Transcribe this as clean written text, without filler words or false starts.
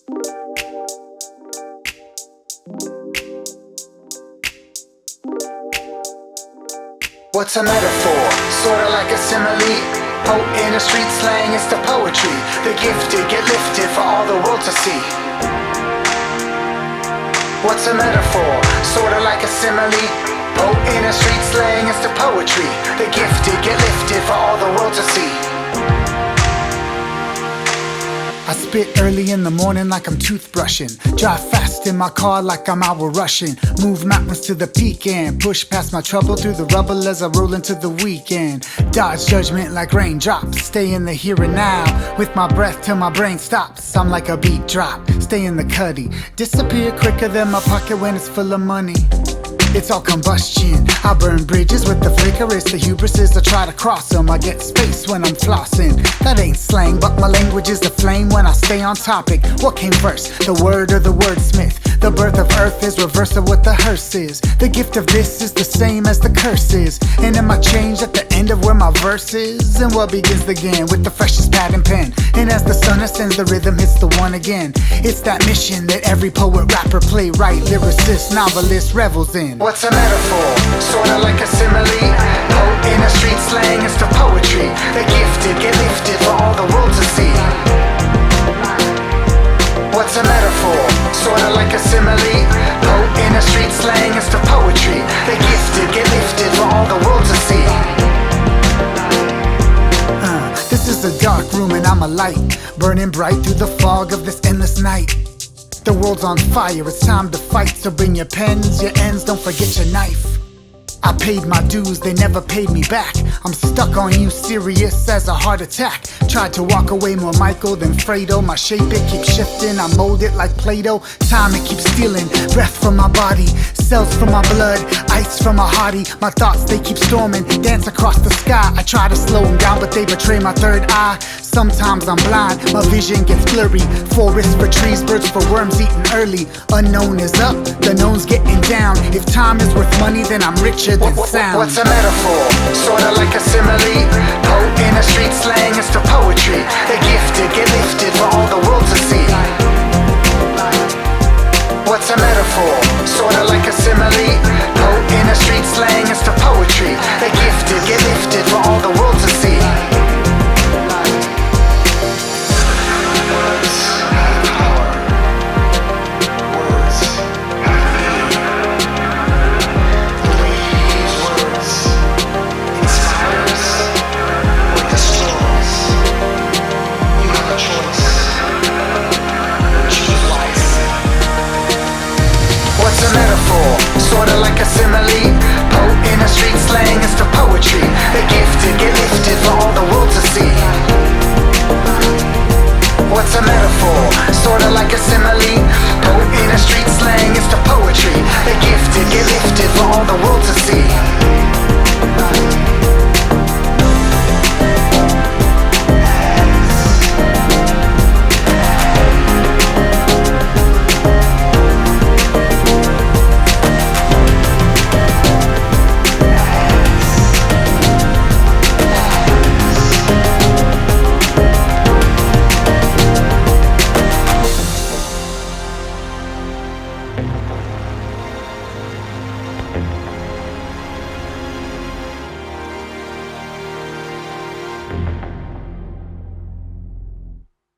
What's a metaphor? Sorta like a simile. Poet in a street slang, it's the poetry. The gifted get lifted for all the world to see. What's a metaphor? Sorta like a simile. Poet in a street slang, it's the poetry. The gifted get lifted for all the world to see. I spit early in the morning like I'm toothbrushing. Drive fast in my car like I'm out rushing. Move mountains to the peak and push past my trouble through the rubble as I roll into the weekend. Dodge judgment like raindrops. Stay in the here and now with my breath till my brain stops. I'm like a beat drop. Stay in the cuddy. Disappear quicker than my pocket when it's full of money. It's all combustion. I burn bridges with the flicker. It's the hubris I try to cross them. I get space when I'm flossing. That ain't slang, but my language is the flame when I stay on topic. What came first, the word or the wordsmith? The birth of earth is reverse of what the hearse is. The gift of this is the same as the curse is. And am I changed at the end of where my verse is? And what begins again with the freshest pad and pen? And as the sun ascends, the rhythm hits the one again. It's that mission that every poet, rapper, playwright, lyricist, novelist revels in. What's a metaphor? Sorta like a simile. Poet in a street slang, it's the poetry. The gifted get lifted for all the world to see. What's a metaphor? Sorta like a simile. Poet in a street slang, it's the poetry. The gifted get lifted for all the world to see. This is a dark room and I'm a light, burning bright through the fog of this endless night. The world's on fire, it's time to fight. So bring your pens, your ends, don't forget your knife. I paid my dues, they never paid me back. I'm stuck on you, serious as a heart attack. Tried to walk away more Michael than Fredo. My shape, it keeps shifting, I mold it like Play-Doh. Time, it keeps stealing breath from my body, cells from my blood, ice from my hearty. My thoughts, they keep storming, dance across the sky. I try to slow them down, but they betray my third eye. Sometimes I'm blind, my vision gets blurry. Forests for trees, birds for worms eating early. Unknown is up, the known's getting down. If time is worth money, then I'm richer than sound. What's a metaphor? Sorta like a simile. Poet in a street slang, it's the poetry.